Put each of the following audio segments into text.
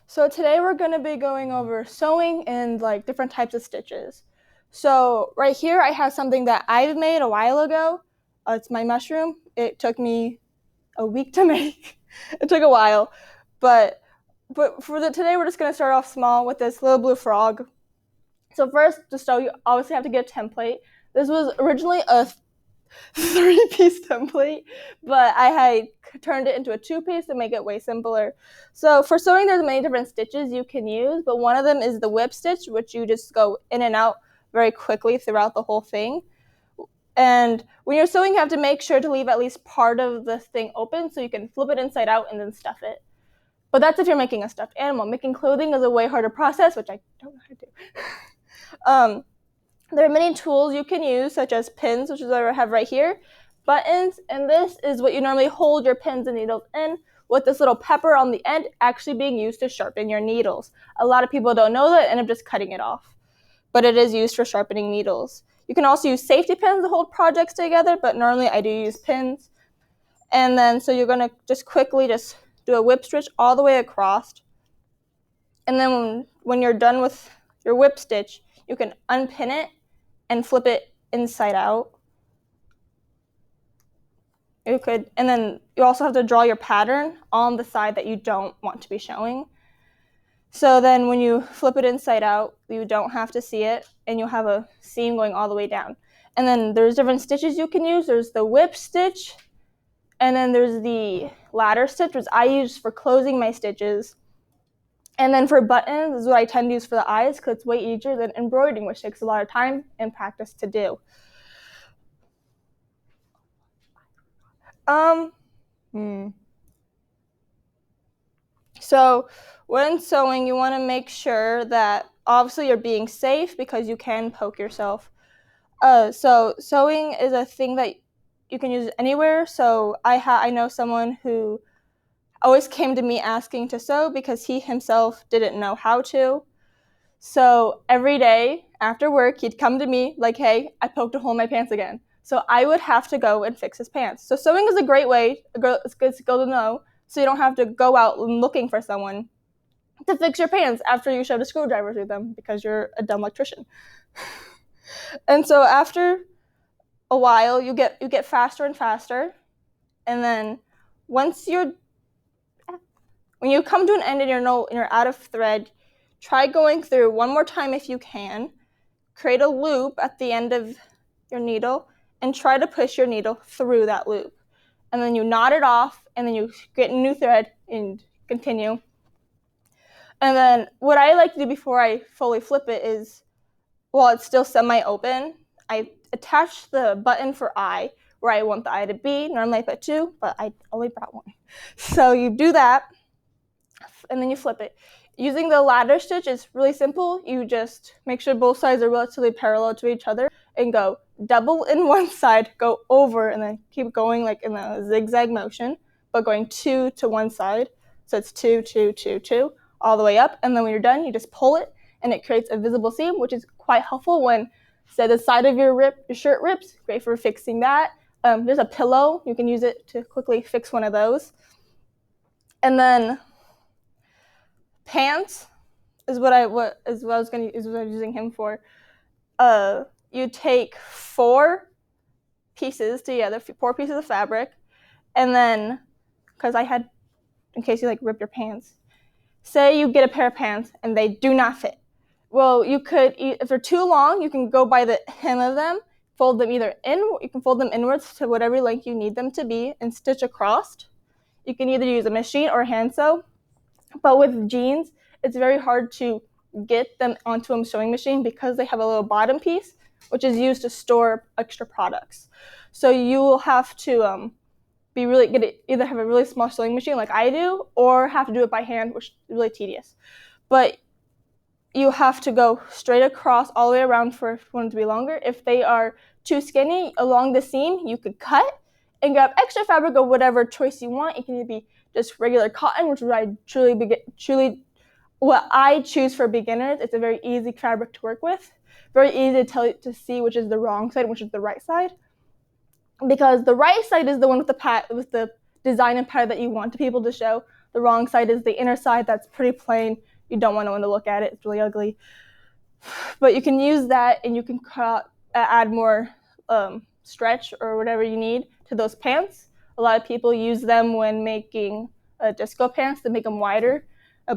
So today we're going to be going over sewing and like different types of stitches. So right here I have something that I've made a while ago. It's my mushroom. It took me a week to make. It took a while, but for today we're just going to start off small with this little blue frog. So first to sew, you obviously have to get a template. This was originally a 3-piece template, but I had turned it into a 2-piece to make it way simpler. So for sewing, there's many different stitches you can use, but one of them is the whip stitch, which you just go in and out very quickly throughout the whole thing. And when you're sewing, you have to make sure to leave at least part of the thing open so you can flip it inside out and then stuff it. But that's if you're making a stuffed animal. Making clothing is a way harder process, which I don't know how to do. There are many tools you can use, such as pins, which is what I have right here, buttons, and this is what you normally hold your pins and needles in, with this little pepper on the end actually being used to sharpen your needles. A lot of people don't know that and end up just cutting it off, but it is used for sharpening needles. You can also use safety pins to hold projects together, but normally I do use pins. And then, so you're gonna just quickly just do a whip stitch all the way across. And then when you're done with your whip stitch, you can unpin it and flip it inside out. And then you also have to draw your pattern on the side that you don't want to be showing. So then when you flip it inside out, you don't have to see it, and you'll have a seam going all the way down. And then there's different stitches you can use. There's the whip stitch, and then there's the ladder stitch, which I use for closing my stitches. And then for buttons, this is what I tend to use for the eyes because it's way easier than embroidering, which takes a lot of time and practice to do. So when sewing, you want to make sure that obviously you're being safe because you can poke yourself. So sewing is a thing that you can use anywhere. So I know someone who always came to me asking to sew because he himself didn't know how to. So every day after work, he'd come to me like, hey, I poked a hole in my pants again. So I would have to go and fix his pants. So sewing is a great way, it's a good skill to know, so you don't have to go out looking for someone to fix your pants after you shoved a screwdriver through them because you're a dumb electrician. And so after a while, you get faster and faster. And then when you come to an end and you're out of thread, try going through one more time if you can. Create a loop at the end of your needle and try to push your needle through that loop. And then you knot it off, and then you get a new thread and continue. And then what I like to do before I fully flip it is, while it's still semi-open, I attach the button for eye where I want the eye to be. Normally I put 2, but I only brought 1. So you do that, and then you flip it. Using the ladder stitch is really simple. You just make sure both sides are relatively parallel to each other and go double in one side, go over, and then keep going like in a zigzag motion, but going 2 to one side. So it's 2, 2, 2, 2, all the way up. And then when you're done, you just pull it, and it creates a visible seam, which is quite helpful when, say, the side of your shirt rips. Great for fixing that. There's a pillow. You can use it to quickly fix one of those. And then pants is what I was using him for. You take 4 pieces together, 4 pieces of fabric, and then, because in case you like rip your pants, say you get a pair of pants and they do not fit. Well, you could, if they're too long, you can go by the hem of them, fold them you can fold them inwards to whatever length you need them to be and stitch across. You can either use a machine or hand sew, but with jeans, it's very hard to get them onto a sewing machine because they have a little bottom piece, which is used to store extra products. So you will have to either have a really small sewing machine like I do, or have to do it by hand, which is really tedious. But you have to go straight across all the way around for them to be longer. If they are too skinny along the seam, you could cut and grab extra fabric or whatever choice you want. It can either be just regular cotton, which is what I choose for beginners. It's a very easy fabric to work with. Very easy to see which is the wrong side, which is the right side. Because the right side is the one with the design and pattern that you want people to show. The wrong side is the inner side. That's pretty plain. You don't want to look at it. It's really ugly. But you can use that, and you can add more stretch or whatever you need to those pants. A lot of people use them when making disco pants to make them wider.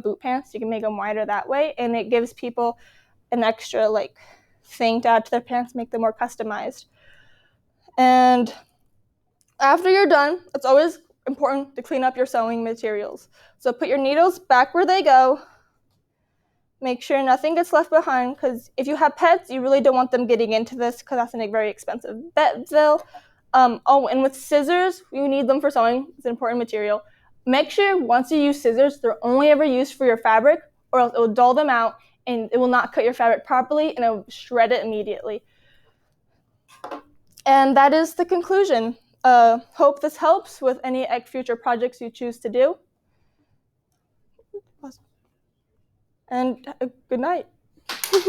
Boot pants, you can make them wider that way, and it gives people an extra thing to add to their pants, make them more customized. And after you're done, it's always important to clean up your sewing materials. So put your needles back where they go. Make sure nothing gets left behind, because if you have pets, you really don't want them getting into this, because that's a very expensive vet bill. And with scissors, you need them for sewing. It's an important material. Make sure once you use scissors, they're only ever used for your fabric, or else it will dull them out, and it will not cut your fabric properly, and it will shred it immediately. And that is the conclusion. Hope this helps with any future projects you choose to do. And good night.